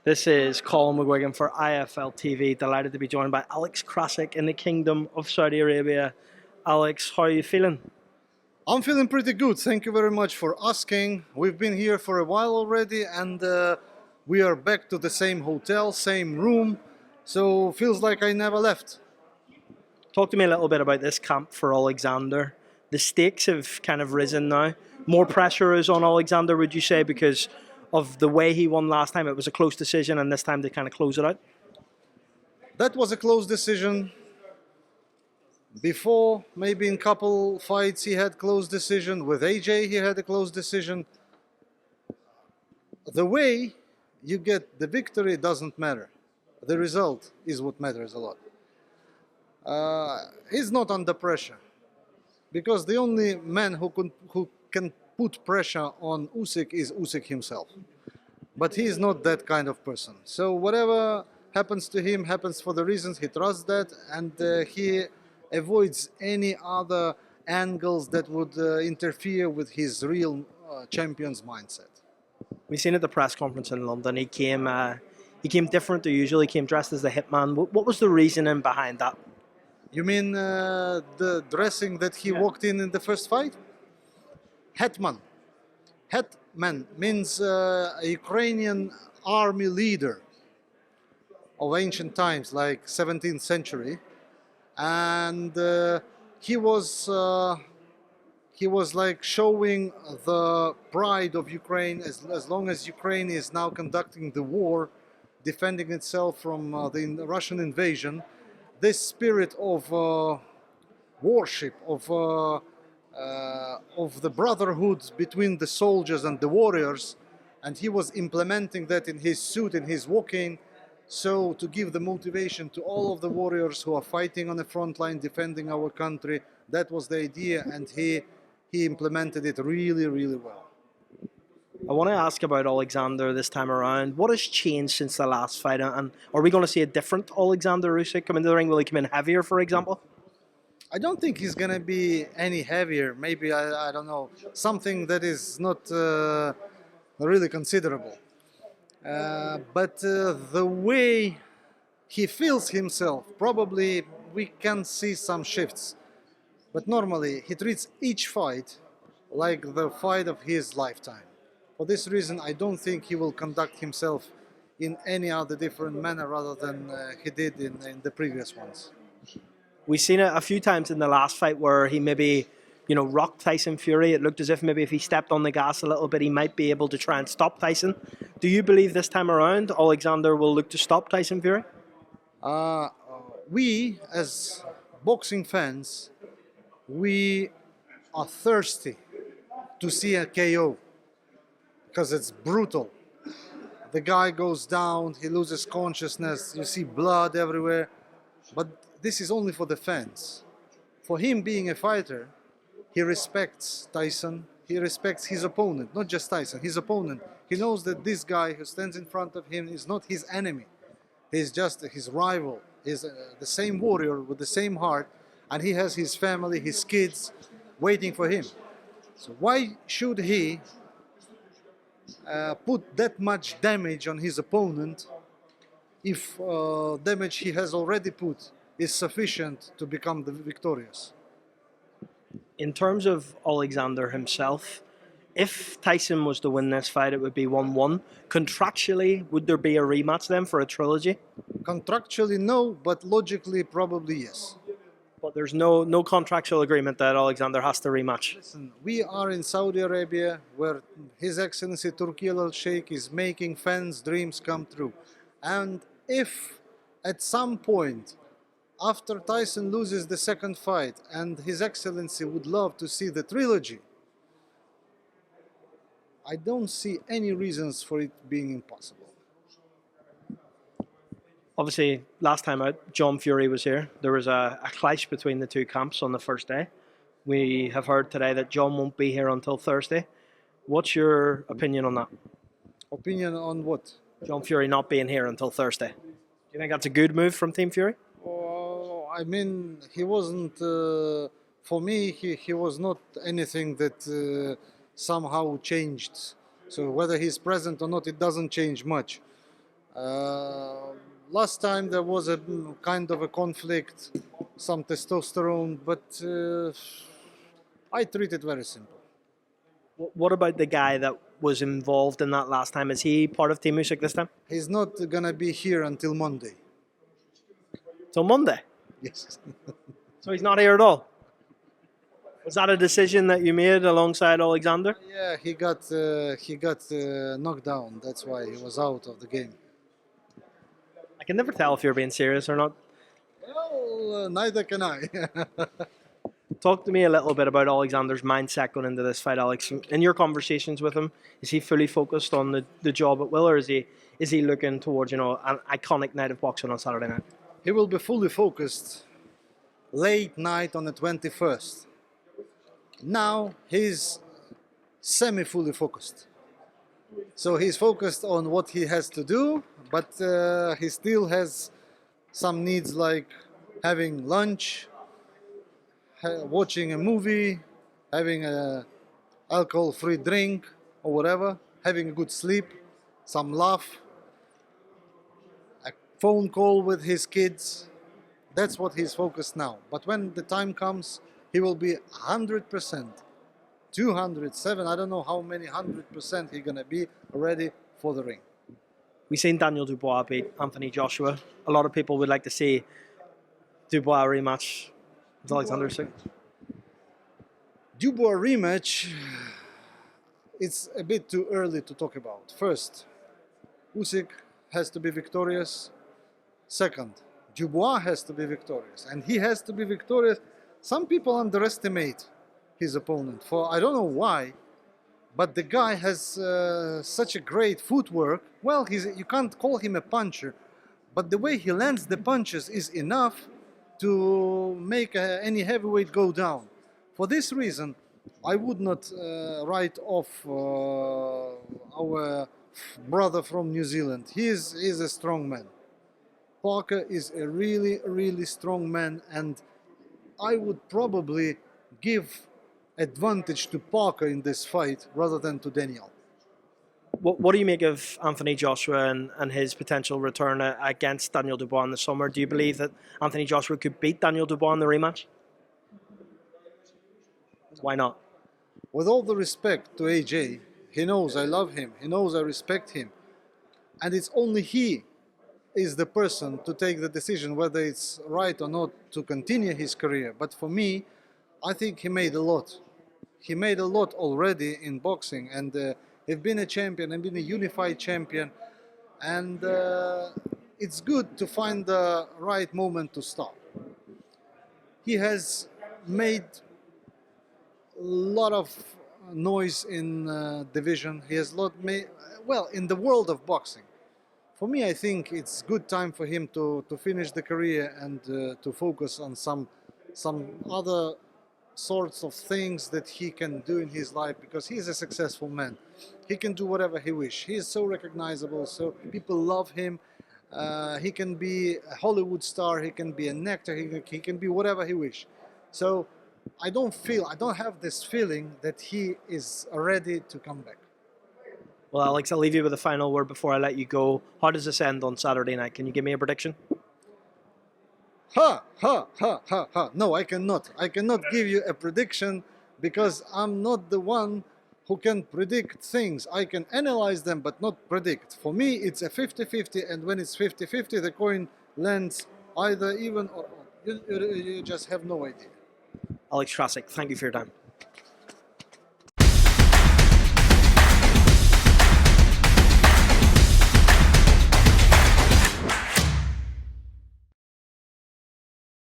This is Colin McGuigan for IFLTV. Delighted to be joined by Alex Krassyuk in the Kingdom of Saudi Arabia. Alex, how are you feeling? I'm feeling pretty good. Thank you very much for asking. We've been here for a while already, and we are back to the same hotel, same room. So feels like I never left. Talk to me a little bit about this camp for Oleksandr. The stakes have kind of risen now. More pressure is on Oleksandr, would you say, because of the way he won last time? It was a close decision, and this time they kind of close it out. That was a close decision. Before, maybe in couple fights, he had close decision. With AJ, he had a close decision. The way you get the victory doesn't matter. The result is what matters a lot. He's not under pressure because the only man who can put pressure on Usyk is Usyk himself. But he is not that kind of person. So whatever happens to him happens for the reasons he trusts that, and he avoids any other angles that would interfere with his real champion's mindset. We seen at the press conference in London, he came different to usual. He came dressed as the hitman. What was the reasoning behind that? You mean the dressing that he walked in the first fight? Hetman. Hetman means a Ukrainian army leader of ancient times, like 17th century, and he was like showing the pride of Ukraine as long as Ukraine is now conducting the war, defending itself from the Russian invasion. This spirit of worship, of the brotherhood between the soldiers and the warriors, and he was implementing that in his suit, in his walking, so to give the motivation to all of the warriors who are fighting on the front line, defending our country. That was the idea, and he implemented it really, really well. I want to ask about Oleksandr this time around. What has changed since the last fight? And are we going to see a different Oleksandr Usyk come into the ring? Will he come in heavier, for example? I don't think he's going to be any heavier. Maybe, I don't know, something that is not really considerable. But the way he feels himself, probably we can see some shifts. But normally, he treats each fight like the fight of his lifetime. For this reason, I don't think he will conduct himself in any other different manner rather than he did in the previous ones. We've seen it a few times in the last fight where he maybe, rocked Tyson Fury. It looked as if maybe if he stepped on the gas a little bit, he might be able to try and stop Tyson. Do you believe this time around Oleksandr will look to stop Tyson Fury? We, as boxing fans, we are thirsty to see a KO because it's brutal. The guy goes down, he loses consciousness, you see blood everywhere. But this is only for the fans. For him being a fighter, he respects Tyson, he respects his opponent, not just Tyson, his opponent. He knows that this guy who stands in front of him is not his enemy. He's just his rival. He's the same warrior with the same heart, and he has his family, his kids waiting for him. So why should he put that much damage on his opponent if damage he has already put is sufficient to become the victorious? In terms of Oleksandr himself, if Tyson was to win this fight, it would be 1-1. Contractually, would there be a rematch then for a trilogy? Contractually, no, but logically, probably yes. But there's no contractual agreement that Oleksandr has to rematch. Listen, we are in Saudi Arabia, where His Excellency Turki al-Sheikh is making fans' dreams come true. And if at some point, after Tyson loses the second fight, and His Excellency would love to see the trilogy, I don't see any reasons for it being impossible. Obviously, last time out, John Fury was here. There was a clash between the two camps on the first day. We have heard today that John won't be here until Thursday. What's your opinion on that? Opinion on what? John Fury not being here until Thursday. Do you think that's a good move from Team Fury? I mean, he wasn't, for me, he was not anything that somehow changed. So whether he's present or not, it doesn't change much. Last time there was a kind of a conflict, some testosterone, but I treat it very simple. What about the guy that was involved in that last time? Is he part of Team Usyk this time? He's not gonna be here until Monday. Till Monday? Yes. So he's not here at all? Was that a decision that you made alongside Oleksandr? Yeah, he got knocked down. That's why he was out of the game. I can never tell if you're being serious or not. Well, neither can I. Talk to me a little bit about Alexander's mindset going into this fight, Alex. In your conversations with him, is he fully focused on the job at Will, or is he looking towards an iconic night of boxing on Saturday night? He will be fully focused late night on the 21st. Now he's semi-fully focused. So he's focused on what he has to do, but he still has some needs like having lunch, watching a movie, having a alcohol-free drink or whatever, having a good sleep, some laugh, a phone call with his kids. That's what he's focused now. But when the time comes, he will be 100%, 207, I don't know how many 100% he's gonna be ready for the ring. We've seen Daniel Dubois beat Anthony Joshua. A lot of people would like to see Dubois rematch with Alexander Usyk. Dubois rematch, it's a bit too early to talk about. First, Usyk has to be victorious. Second, Dubois has to be victorious, and he has to be victorious. Some people underestimate his opponent for I don't know why, but the guy has such a great footwork. Well, you can't call him a puncher, but the way he lands the punches is enough to make any heavyweight go down. For this reason, I would not write off our brother from New Zealand. He is a strong man. Parker is a really, really strong man, and I would probably give advantage to Parker in this fight rather than to Daniel. What do you make of Anthony Joshua and his potential return against Daniel Dubois in the summer? Do you believe that Anthony Joshua could beat Daniel Dubois in the rematch? Why not? With all the respect to AJ, he knows I love him, he knows I respect him, and it's only he is the person to take the decision whether it's right or not to continue his career. But for me, I think he made a lot. He made a lot already in boxing, and he's been a champion and been a unified champion, and it's good to find the right moment to stop. He has made a lot of noise in division. He has made, well, in the world of boxing. For me, I think it's good time for him to finish the career and to focus on some other sorts of things that he can do in his life, because he's a successful man. He can do whatever he wishes. He is so recognizable, so people love him. He can be a Hollywood star, he can be an actor, he can be whatever he wishes. So I don't have this feeling that he is ready to come back. Well, Alex, I'll leave you with a final word before I let you go. How does this end on Saturday night? Can you give me a prediction? Ha, ha, ha, ha, ha. No, I cannot. I cannot give you a prediction because I'm not the one who can predict things. I can analyze them, but not predict. For me, it's a 50-50, and when it's 50-50, the coin lands either even or odd. You just have no idea. Alex Krassyuk, thank you for your time.